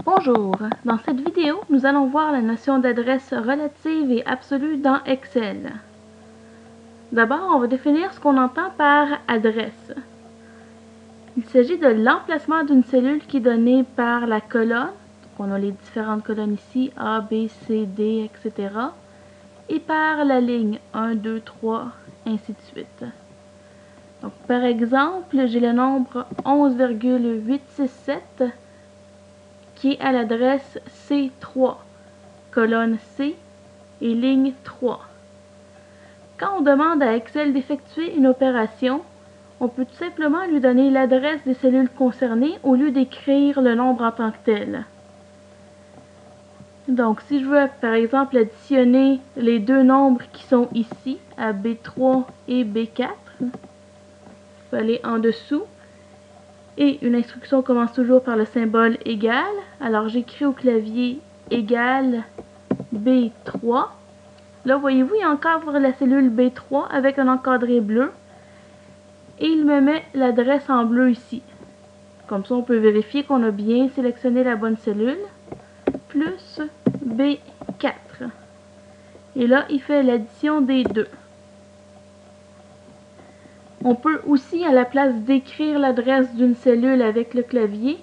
Bonjour, dans cette vidéo, nous allons voir la notion d'adresse relative et absolue dans Excel. D'abord, on va définir ce qu'on entend par adresse. Il s'agit de l'emplacement d'une cellule qui est donnée par la colonne. Donc, on a les différentes colonnes ici, A, B, C, D, etc. Et par la ligne 1, 2, 3, ainsi de suite. Donc, par exemple, j'ai le nombre 11,867 qui est à l'adresse C3, colonne C et ligne 3. Quand on demande à Excel d'effectuer une opération, on peut tout simplement lui donner l'adresse des cellules concernées au lieu d'écrire le nombre en tant que tel. Donc, si je veux, par exemple, additionner les deux nombres qui sont ici, à B3 et B4, je vais aller en dessous. Et une instruction commence toujours par le symbole égal. Alors, j'écris au clavier égal B3. Là, voyez-vous, il encadre la cellule B3 avec un encadré bleu. Et il me met l'adresse en bleu ici. Comme ça, on peut vérifier qu'on a bien sélectionné la bonne cellule. Plus B4. Et là, il fait l'addition des deux. On peut aussi, à la place d'écrire l'adresse d'une cellule avec le clavier,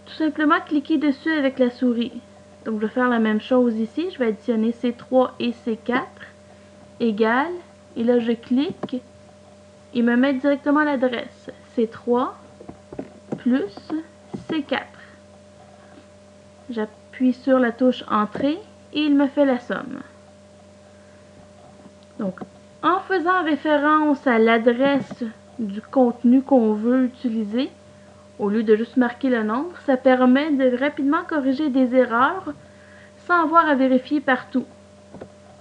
tout simplement cliquer dessus avec la souris. Donc, je vais faire la même chose ici. Je vais additionner C3 et C4 égale. Et là, je clique. Il me met directement l'adresse. C3 plus C4. J'appuie sur la touche Entrée et il me fait la somme. Donc, en faisant référence à l'adresse du contenu qu'on veut utiliser, au lieu de juste marquer le nombre, ça permet de rapidement corriger des erreurs sans avoir à vérifier partout.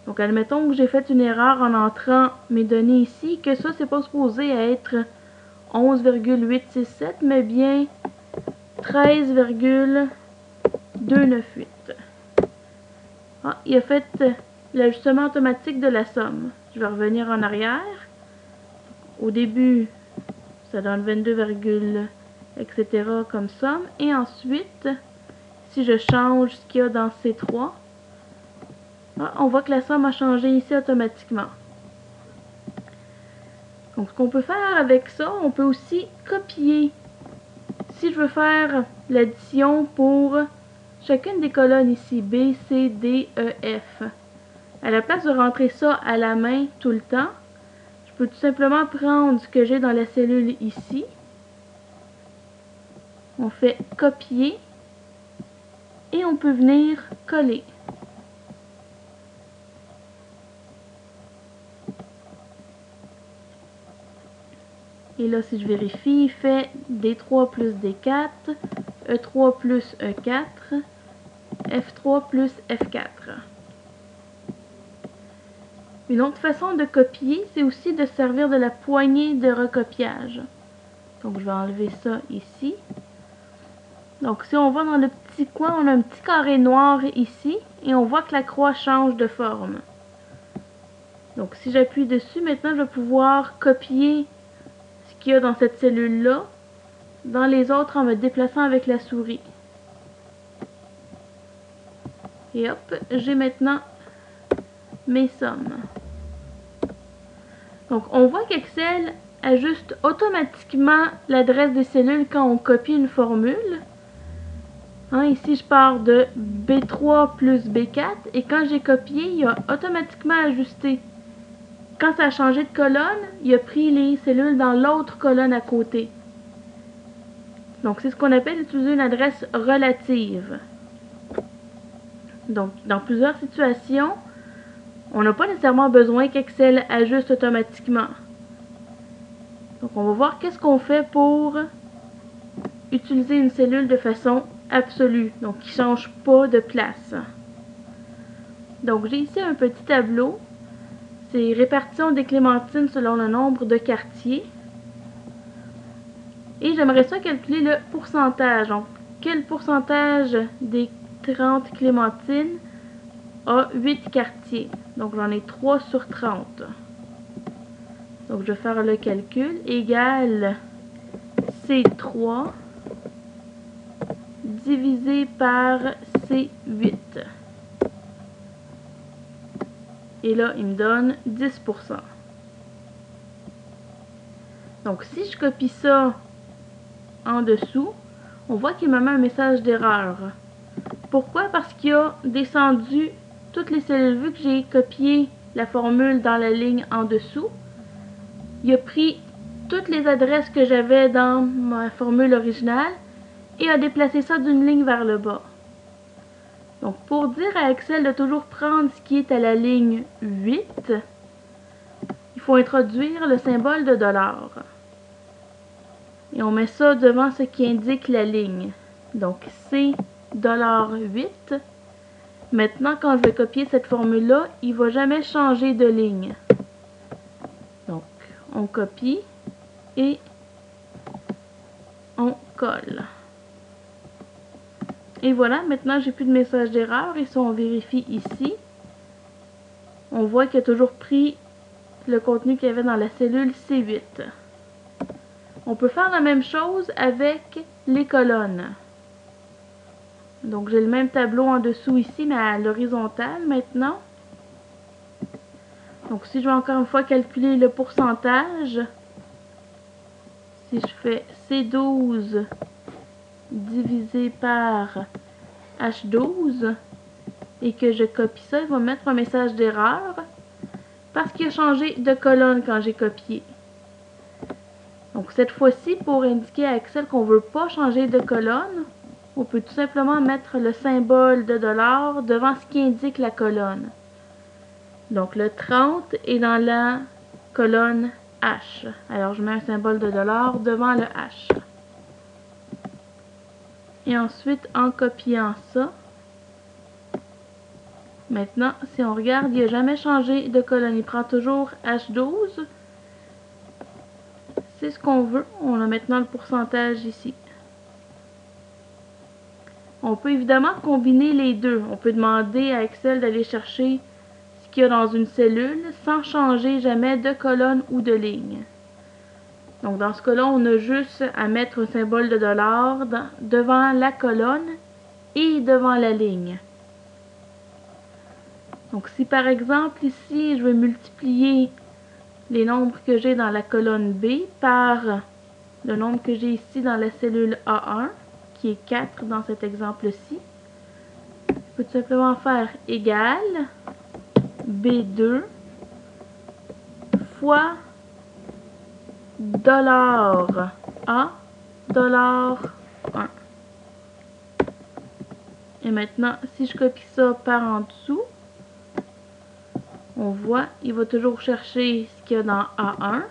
Donc, admettons que j'ai fait une erreur en entrant mes données ici, que ça, c'est pas supposé être 11,867, mais bien 13,298. Ah, il a fait l'ajustement automatique de la somme. Je vais revenir en arrière. Au début, ça donne 22, etc. comme somme. Et ensuite, si je change ce qu'il y a dans C3, on voit que la somme a changé ici automatiquement. Donc, ce qu'on peut faire avec ça, on peut aussi copier. Si je veux faire l'addition pour chacune des colonnes ici, B, C, D, E, F, à la place de rentrer ça à la main tout le temps, je peux tout simplement prendre ce que j'ai dans la cellule ici. On fait copier et on peut venir coller. Et là, si je vérifie, il fait D3 plus D4, E3 plus E4, F3 plus F4. Une autre façon de copier, c'est aussi de servir de la poignée de recopiage. Donc, je vais enlever ça ici. Donc, si on va dans le petit coin, on a un petit carré noir ici et on voit que la croix change de forme. Donc, si j'appuie dessus, maintenant, je vais pouvoir copier ce qu'il y a dans cette cellule-là dans les autres en me déplaçant avec la souris. Et hop, j'ai maintenant mes sommes. Donc, on voit qu'Excel ajuste automatiquement l'adresse des cellules quand on copie une formule. Ici, je pars de B3 plus B4 et quand j'ai copié, il a automatiquement ajusté. Quand ça a changé de colonne, il a pris les cellules dans l'autre colonne à côté. Donc, c'est ce qu'on appelle utiliser une adresse relative. Donc, dans plusieurs situations, on n'a pas nécessairement besoin qu'Excel ajuste automatiquement. Donc, on va voir qu'est-ce qu'on fait pour utiliser une cellule de façon absolue, donc qui ne change pas de place. Donc, j'ai ici un petit tableau. C'est répartition des clémentines selon le nombre de quartiers. Et j'aimerais ça calculer le pourcentage. Donc, quel pourcentage des 30 clémentines a 8 quartiers? Donc, j'en ai 3 sur 30. Donc, je vais faire le calcul. Égale C3 divisé par C8. Et là, il me donne 10%. Donc, si je copie ça en dessous, on voit qu'il me met un message d'erreur. Pourquoi? Parce qu'il a descendu toutes les cellules. Vu que j'ai copié la formule dans la ligne en dessous, il a pris toutes les adresses que j'avais dans ma formule originale et a déplacé ça d'une ligne vers le bas. Donc, pour dire à Excel de toujours prendre ce qui est à la ligne 8, il faut introduire le symbole de $. Et on met ça devant ce qui indique la ligne. Donc, c'est $8. Maintenant, quand je vais copier cette formule-là, il ne va jamais changer de ligne. Donc, on copie et on colle. Et voilà, maintenant, j'ai plus de message d'erreur. Et si on vérifie ici, on voit qu'il a toujours pris le contenu qu'il y avait dans la cellule C8. On peut faire la même chose avec les colonnes. Donc, j'ai le même tableau en dessous ici, mais à l'horizontale maintenant. Donc, si je vais encore une fois calculer le pourcentage, si je fais C12 divisé par H12 et que je copie ça, il va mettre un message d'erreur parce qu'il a changé de colonne quand j'ai copié. Donc, cette fois-ci, pour indiquer à Excel qu'on ne veut pas changer de colonne, on peut tout simplement mettre le symbole de $, devant ce qui indique la colonne. Donc, le 30 est dans la colonne H. Alors, je mets un symbole de $, devant le H. Et ensuite, en copiant ça, maintenant, si on regarde, il n'a jamais changé de colonne. Il prend toujours H12. C'est ce qu'on veut. On a maintenant le pourcentage ici. On peut évidemment combiner les deux. On peut demander à Excel d'aller chercher ce qu'il y a dans une cellule sans changer jamais de colonne ou de ligne. Donc dans ce cas-là, on a juste à mettre un symbole de $, devant la colonne et devant la ligne. Donc si par exemple ici, je veux multiplier les nombres que j'ai dans la colonne B par le nombre que j'ai ici dans la cellule A1, qui est 4 dans cet exemple-ci, je peux tout simplement faire égal B2 fois $A, $1. Et maintenant, si je copie ça par en dessous, on voit, il va toujours chercher ce qu'il y a dans A1.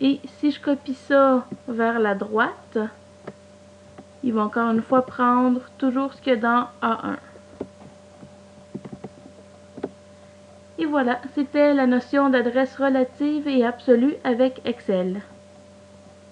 Et si je copie ça vers la droite, il va encore une fois prendre toujours ce qu'il y a dans A1. Et voilà, c'était la notion d'adresse relative et absolue avec Excel.